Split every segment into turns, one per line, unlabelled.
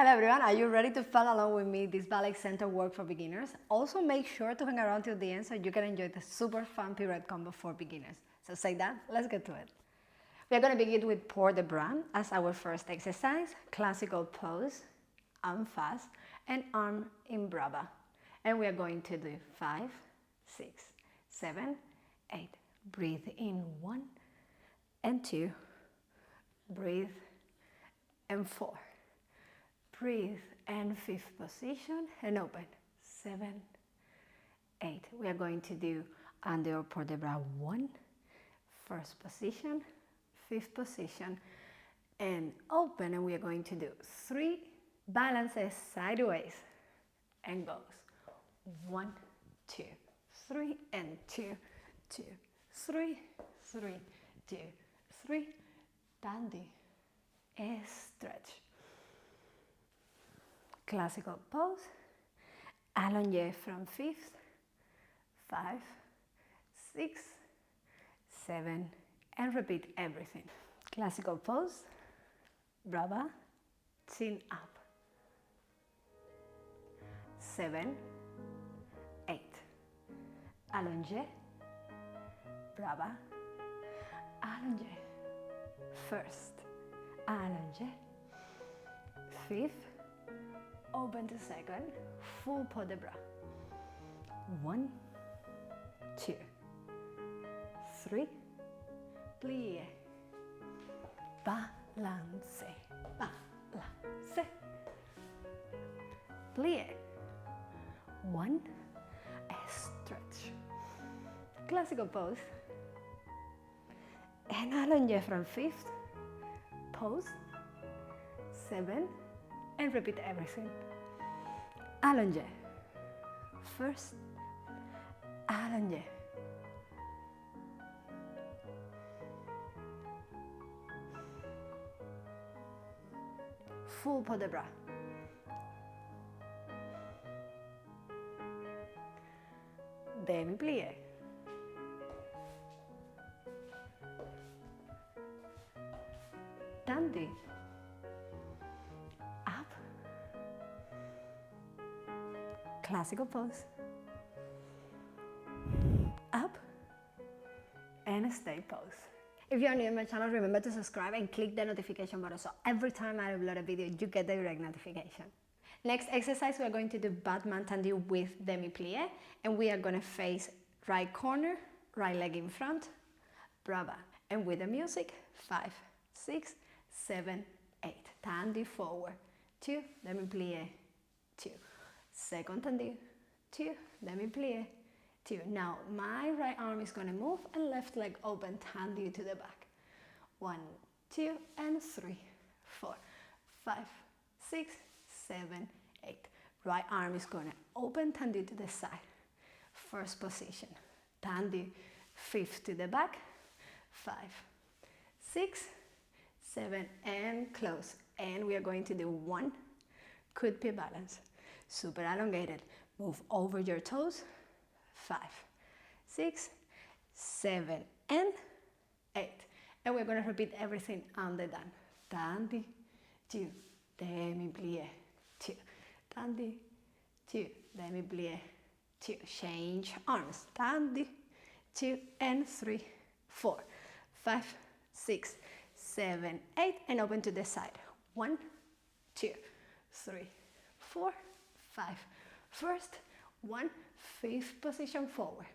Hello everyone, are you ready to follow along with me this Ballet Centre Work for beginners? Also make sure to hang around till the end so you can enjoy the super fun Pirouette Combo for beginners. So say that, let's get to it. We are going to begin with port de bras as our first exercise, classical pose, arm fast, and arm in brava. And we are going to do 5, 6, 7, 8. Breathe in 1 and 2. Breathe and 4. Breathe and 5th position and open. 7, 8. We are going to do under port de bras 1, first position, 5th position, and open. And we are going to do 3 balances sideways and goes 1, 2, 3, and 2, 2, 3, 3, 2, 3. Dandy. Stretch. Classical pose, allongé from 5th, 5, 6, 7, and repeat everything. Classical pose, brava, chin up. 7, 8, allongé, brava, allongé, first, allongé, 5th, open to second, full port de bras. 1, 2, 3, plie, balance, balance, plie. 1, stretch. Classical pose. And allongé from 5th, pose, 7, and repeat everything. Allongé, first, allongé, full port de bras, demi plie, dandy, up, classical pose, up, and stay pose. If you're new to my channel, remember to subscribe and click the notification button so every time I upload a video, you get the direct notification. Next exercise, we are going to do Battement Tendu with demi-plie, and we are going to face right corner, right leg in front, brava. And with the music, 5, 6, 7, 8. Tendu forward, 2, demi-plie, 2. Second tendu, 2, demi-plie, 2. Now my right arm is going to move and left leg open, tendu to the back. 1, 2, and 3, 4, 5, 6, 7, 8. Right arm is going to open, tendu to the side. First position, tendu, 5th to the back, 5, 6, 7, and close. And we are going to do 1, could be balance. Super elongated. Move over your toes. 5, 6, 7, and 8. And we're going to repeat everything on the done. Tendu, 2, demi-plie, 2. Tendu, 2, demi-plie, 2. Change arms. Tendu, 2, and 3, 4, 5, 6, 7, 8, and open to the side. 1, 2, 3, 4, 5. First, 1, 5th position forward.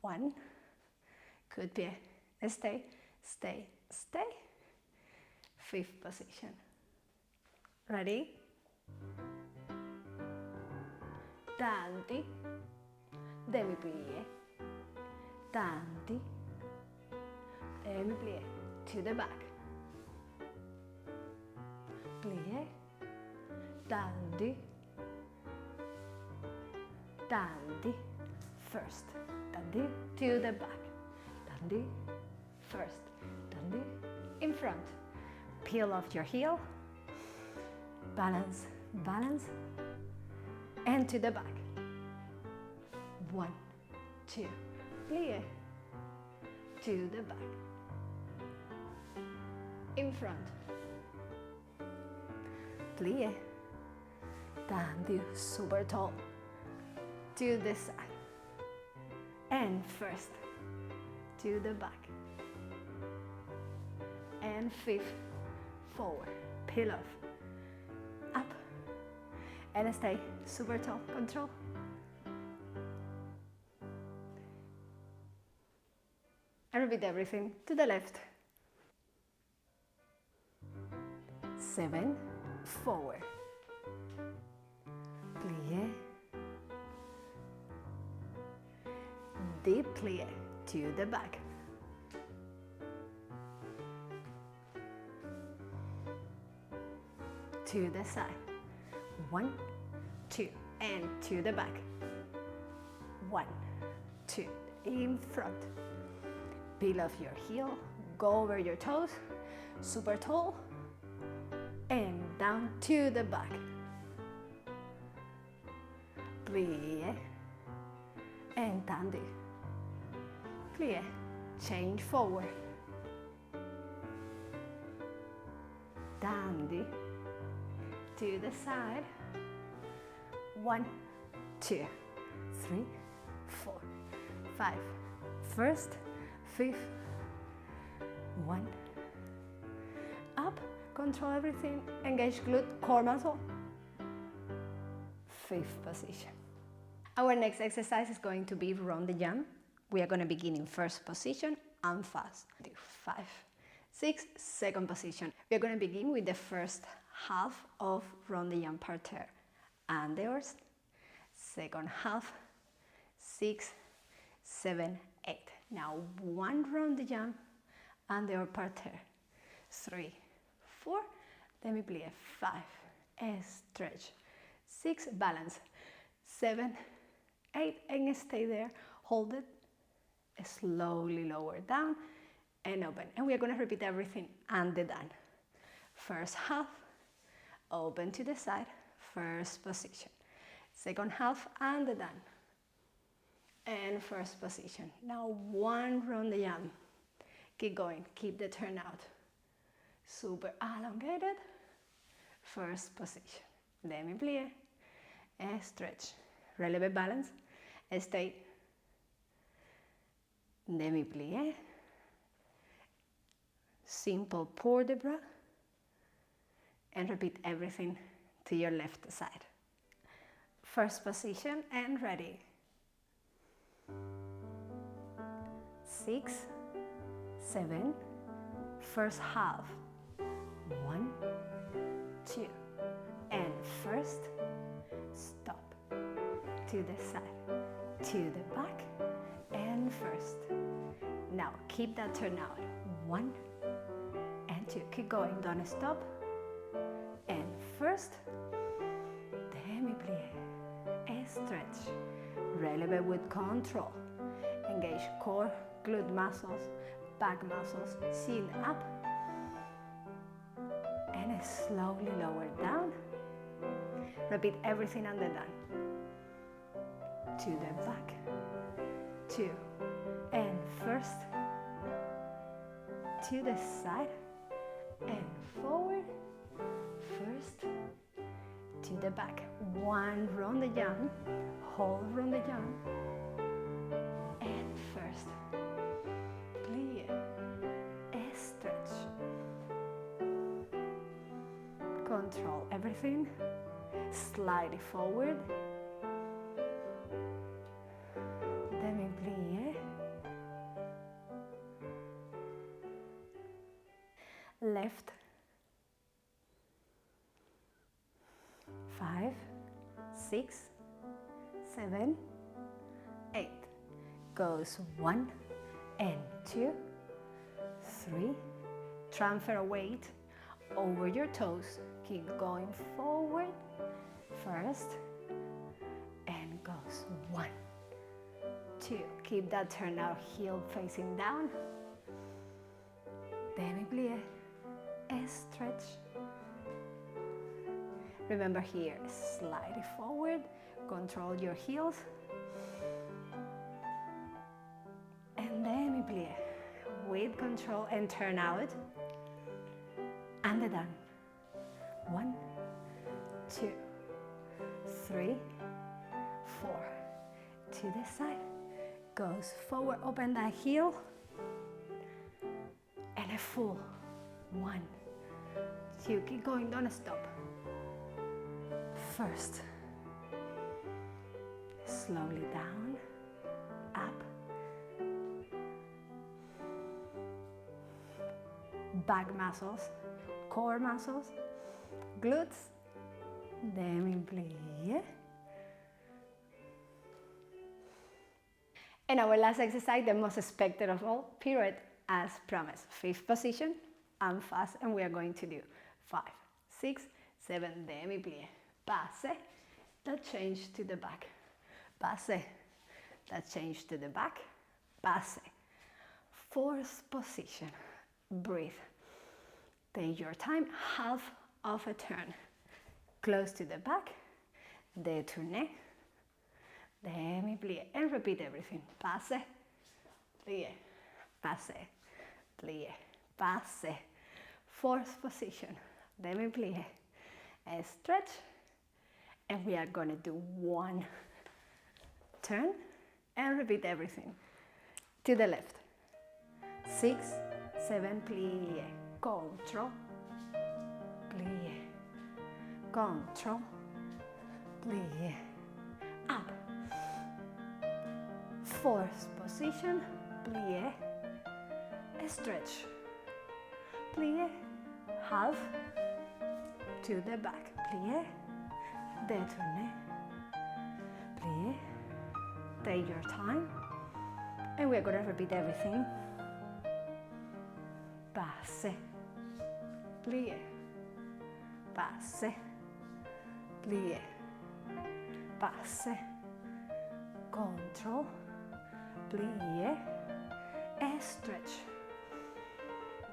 1, good pie, stay, stay, stay. 5th position. Ready? Tanti, demi-plie, tanti, demi-plie, to the back. Plie, tanti, dandy, first, dandy, to the back, dandy, first, dandy, in front, peel off your heel, balance, balance, and to the back, 1, 2, plie, to the back, in front, plie, tendu, super tall, to the side, and first, to the back, and fifth, forward, peel off, up, and stay super tall, control. And repeat everything to the left. 7, forward, plie, deep plie, to the back, to the side, 1, 2, and to the back, 1, 2, in front, peel off your heel, go over your toes, super tall, and down to the back, plie, and tendu, plie, change forward, tendu, to the side, 1, 2, 3, 4, 5, first, fifth, 1, up, control everything, engage glute, core muscle, fifth position. Our next exercise is going to be Rond de Jambe. We are going to begin in first position and fast. Do 5, 6, second position. We are going to begin with the first half of Rond de Jambe par terre. En dehors, second half, 6, 7, 8. Now 1 Rond de Jambe, en dehors par terre. 3, 4, demi-plie, 5, stretch, 6, balance, 7, 8, and stay there, hold it, slowly lower down, and open. And we are going to repeat everything and the done. First half, open to the side, first position. Second half, and the done. And first position. Now 1 Rond de Jambe. Keep going, keep the turnout. Super elongated. First position. Demi-plie, stretch, releve balance, stay, demi-plie, simple pour de bras, and repeat everything to your left side. First position and ready. 6, 7, first half, 1, 2, and first, stop, to the side, to the back, and first. Now keep that turnout, 1 and 2, keep going, don't stop, and first, demi-plie, stretch, releve with control, engage core, glute muscles, back muscles, chin up, and slowly lower down. Repeat everything and then done. To the back, 2, and first, to the side, and forward, first, to the back. 1 Rond de Jambe, hold Rond de Jambe, and first, plie, stretch, control everything, slide forward, demi-plie, left, 5, 6, 7, 8, goes 1 and 2, 3, transfer weight over your toes, keep going forward, first, and goes 1, 2, keep that turnout, heel facing down, demi-plie, stretch, remember here, slide forward, control your heels, and demi-plie, with control and turn out, and done, 1, 2, 3, 4. To the side, goes forward, open that heel, and a full 1, 2, keep going, don't stop. First, slowly down, up, back muscles, core muscles, glutes, demi-plie. And our last exercise, the most expected of all, pirouette as promised. 5th position, and fast, and we are going to do 5, 6, 7, demi-plie. Passe, that change to the back. Passe, that change to the back. Passe. 4th position, breathe. Take your time, half of a turn. Close to the back, détourné, demi-plie, and repeat everything. Passe, plie, passe, plie, passe. 4th position, demi-plie, stretch, and we are going to do 1 turn and repeat everything. To the left, 6, 7, plie, control, plie, control, plie, up. 4th position, plie, stretch, plie, half, to the back, plie, détourné, plie, take your time, and we're going to repeat everything. Passe, plie, passe, plie, passe, control, plie, stretch,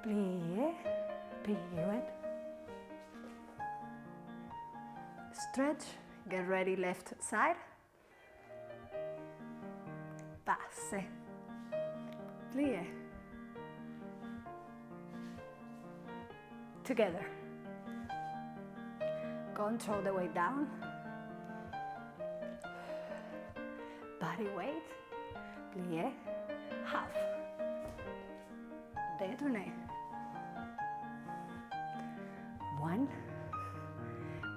plie, pirouette, stretch, get ready, left side, passe, plie, together, control the weight down, body weight, plie, half, détourné, 1,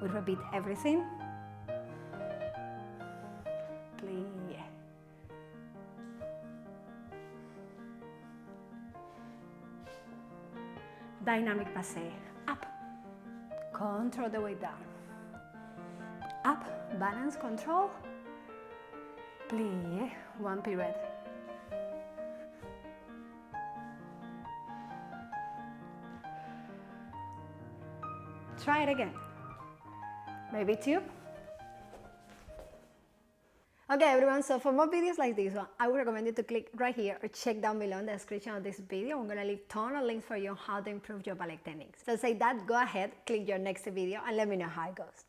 we repeat everything, plie, dynamic passe, up, control the weight down, up, balance, control, plie, 1 pirouette, try it again, maybe 2. Okay everyone, so for more videos like this one, I would recommend you to click right here or check down below in the description of this video. I'm going to leave a ton of links for you on how to improve your ballet techniques. So say that, go ahead, click your next video and let me know how it goes.